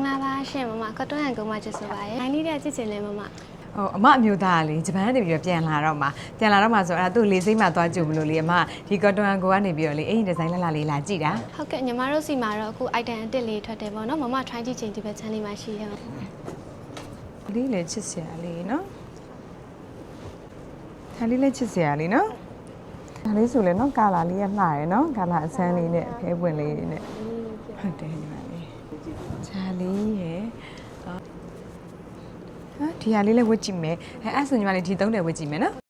လာပါရှင်မမကတော့ရန်ကုန်မှာကျဆိုပါရဲ့နိုင်လေးတဲ့ကြည့်ချင်လဲမမအမအမျိုးသားလေဂျပန်ကနေပြီးတော့ပြန်လာတော့မှဆိုအဲ့ဒါသူ့လေးစိမ့်မှသွားကြုံမလို့လေအမဒီကော်တွန်ကိုကနေပြီးတော့လေအဲ့ဒီဒီဇိုင်းလာလေးလာကြည့်တာဟုတ်ကဲ့ညီမတို့စီမှာတော့အခု item အတစ်လေးထွက်တယ်ပေါ့နော်မမ try ကြည့်ချင်ဒီဘက် channel လေးမှာရှိရလေးလေချစ်စရာလေးနော်ဒါလေးလည်းချစ်စရာလေးနော်ဒါလေးဆိုလေနော်ကာလာလေးရလှရယ်နော်ကာလာအဆန်းလေးနဲ့ဖဲပွင့်လေးနဲ့ဟုတ်တယ်ညီမလေးဂျာလေးရယ်ဒီဟာလေးလည်းဝတ်ကြည့်မယ်အဲ့ဆိုညီမလေးဒီသုံးတယ်ဝတ်ကြည့်မယ်နော်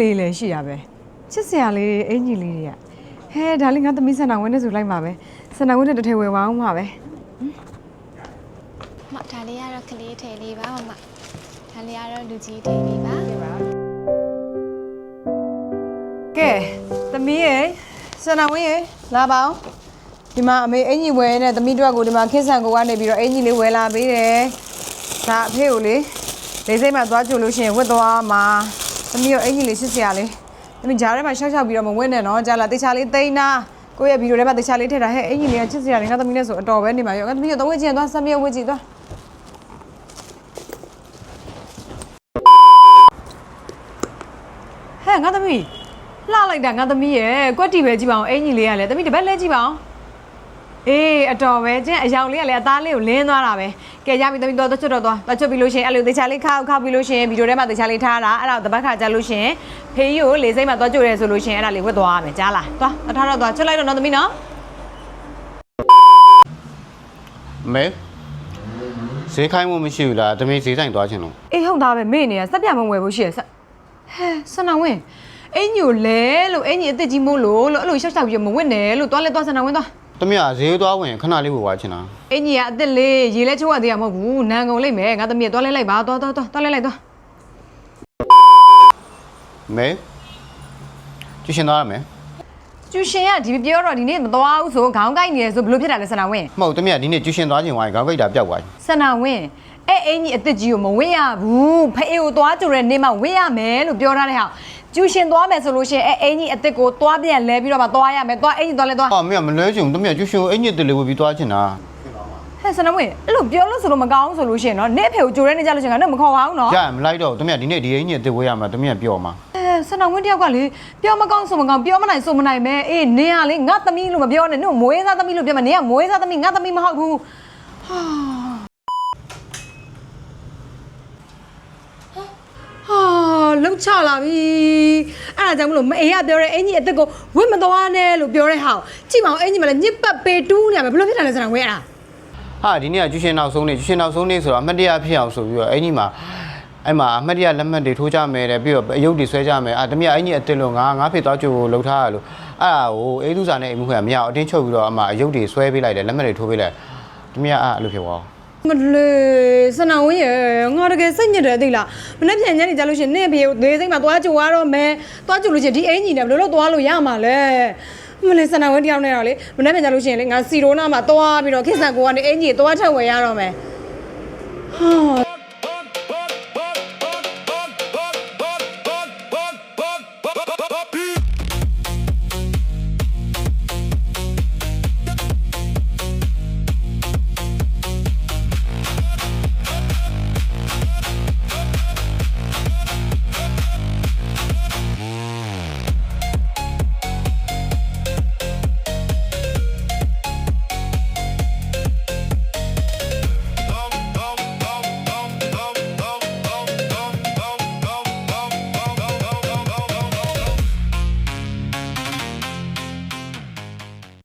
လေးလည်းရှိရပဲချစ်စရာလေးအင်ကြီးလေးတွေကဟဲဒါလေးငါသမီးစံတော်ဝင်းနဲ့ဆိုလိုက်ပါပဲစံတော်ဝင်းနဲ့တစ်ထည်ဝယ်ပါအောင်ပါပဲမဒါလေးကတော့ကလေးထည်လေးပါမမဒါလေးကတော့လူကြီးထည်လေးပါကဲသမီးရေစံတော်ဝင်းရေလာပါအောင်ဒီမှာအမေအင်ကြီးဝယ်နဲ့သမီးတို့ကဒီမှာခင်းဆန်ကိုကနေပြီးတော့အင်ကြီးလေးဝယ်လာပေးတယ်ဒါအဖေကိုလေလေးစိမ့်မှသွားကြိုလို့ရှိရင်ဝတ်သွားမှာသမီးရောအင်ကြီးလေးချစ်စရာလေးသမီးဂျားထဲမှာရှောက်ပြီးတော့မဝင့်နဲ့နော်ကြာလာတေချာလေးသိန်းနာကိုယ့်ရဲ့ဗီဒီယိုထဲမှာတေချာလေးထည့်တာဟဲ့အင်ကြီးလေးကချစ်စရာလေးငါသမီးနဲ့ဆိုအတော်ပဲနေမှာရောငါသမီးရောသုံးဝင့်ချင်းသွားဆက်မြောက်ဝင့်ကြည့်သွားဟဲ့ငါသမီးလှလိုက်တာငါသမီးရဲ့ကွက်တီပဲကြည့်ပါအောင်အင်ကြီးလေးကလည်းသမီးတပတ်လဲကြည့်ပါအောင်အေးအတော်ပဲကျင်းအယောင်လေးကလည်းအသားလေးကိုလင်းသွားတာပဲကဲရပြီသမီးတော့ချွတ်တော့သွားချွတ်ပြီးလို့ရှိရင်အဲ့လိုတေချာလေးခောက်ပြီးလို့ရှိရင်ဗီဒီယိုထဲမှာတေချာလေးထားတာအဲ့ဒါတပတ်ခါကြလို့ရှိရင်ဖေးကြီးကိုလေးစိမ့်မှာသွားကြိုရဲဆိုလို့ရှိရင်အဲ့ဒါလေးဝတ်သွားရမယ်ကြားလားသွားထားတော့သွားချွတ်လိုက်တော့နော်သမီးနော်မဲဈေးခိုင်းမှုမရှိဘူးလားတမီးဈေးဆိုင်သွားချင်လို့အေးဟုတ်သားပဲမေ့နေရစက်ပြမဝယ်ဖို့ရှိရစဟဲစနဝင်းအင်ညိုလဲလို့အင်ညီအစ်စ်ကြီးမို့လို့အဲ့လိုရှောက်ပြီးမဝတ်နဲ့လို့သွားလဲသွားစနဝင်းသွားတမီးကဈေးသွားဝင်ခဏလေးဝယ်သွားချင်တာအင်ကြီးကအစ်စ်လေးရေလဲချိုးရသေးရမဟုတ်ဘူးနန်ကုန်လိုက်မယ်ငါသမီးသွားလဲလိုက်ပါသွားလဲလိုက်သွားမဲကျရှင်သွားရမယ်ကျရှင်ကဒီပြောတော့ဒီနေ့မသွားဘူးဆိုခေါင်းကိုက်နေရဆိုဘလို့ဖြစ်တာလဲစနာဝင်းမဟုတ်တမီးကဒီနေ့ကျရှင်သွားချင်သွားရင်ခေါင်းကိုက်တာပျောက်သွားပြီစနာဝင်းအင်ကြီးအစ်စ်ကြီးကိုမဝင့်ရဘူးဖေးကိုသွားကြိုတဲ့နေ့မှဝင့်ရမယ်လို့ပြောထားတဲ့ဟာကျူရှင်သွားမယ်ဆိုလို့ရှိရင်အင်ကြီးအစ်စ်ကိုသွားပြန်လဲပြီးတော့မှသွားရမယ်သွားအင်ကြီးသွားလဲသွားဟာမင်းကမလဲချင်ဘူးတမီးကကျရှင်ကိုအင်ကြီးတစ်လေးဝယ်ပြီးသွားချင်တာဟဲ့စနဝင်းအဲ့လိုပြောလို့ဆိုလို့မကောင်းဆိုလို့ရှိရင်နော်နေ့ဖေကိုကြိုတဲ့နေ့ကြလို့ရှိရင်ငါတို့မခေါ်ပါဘူးနော်ရမလိုက်တော့တမီးကဒီနေ့ဒီအင်ကြီးတစ်ဝယ်ရမှာတမီးကပြောမှာစနဝင်းတယောက်ကလေပြောမကောင်းဆိုမကောင်းပြောမနိုင်ဆိုမနိုင်မဲအေးနင်ကလေငါသမီးလို့မပြောနဲ့နင်မွေးစားသမီးလို့ပြောမှာနင်ကမွေးစားသမီးငါသမီးမဟုတ်ဘူးဟာလုံချလာပြီအဲ့ဒါကြောင့်မလို့မအေးကပြောတဲ့အင်ကြီးအသက်ကိုဝတ်မသွားနဲ့လို့ပြောတဲ့ဟာကြည့်မအောင်အင်ကြီးမလည်းညစ်ပတ်ပေတူးနေရမယ်ဘယ်လိုဖြစ်တာလဲစနဝင်းအဲ့ဒါဟာဒီနေ့ကကျရှင်နောက်ဆုံးနေ့ကျရှင်နောက်ဆုံးနေ့ဆိုတော့အမတ်တရားဖြစ်အောင်ဆိုပြီးတော့အင်ကြီးမှာအဲ့မှာအမတ်တရားလက်မှတ်တွေထိုးကြမယ်တဲ့ပြီးတော့အယုတ်တွေဆွဲကြမယ်တမီးအင်ကြီးအစ်စ်လို့ငါဖေသွားကြိုလှုပ်ထားရလို့အဲ့ဒါကိုအေးသူစာနဲ့အိမ်မှုခွေမရအောင်အတင်းချုပ်ပြီးတော့အမအယုတ်တွေဆွဲပေးလိုက်တယ်လက်မှတ်တွေထိုးပေးလိုက်တမီးအဲ့လိုဖြစ်သွားမလေးစနဝင်းရဲ့ငါတကယ်စိတ်ညစ်တယ်သိလားမနေ့ပြန်ညနေကြလို့ရှိရင်နင့်ဖေကိုသေးစိမ့်မှာသွားကြိုရတော့မယ်သွားကြိုလို့ရှိရင်ဒီအင်ကြီးနဲ့ဘယ်လိုလုပ်သွားလို့ရမှာလဲမလေးစနဝင်းတယောက်နဲ့တော့လေမနေ့ပြန်ကြလို့ရှိရင်လေငါစီရိုနာမှာသွားပြီးတော့ခစ်ဆန်ကိုကနေအင်ကြီးသွားထက်ဝယ်ရတော့မယ်ဟာ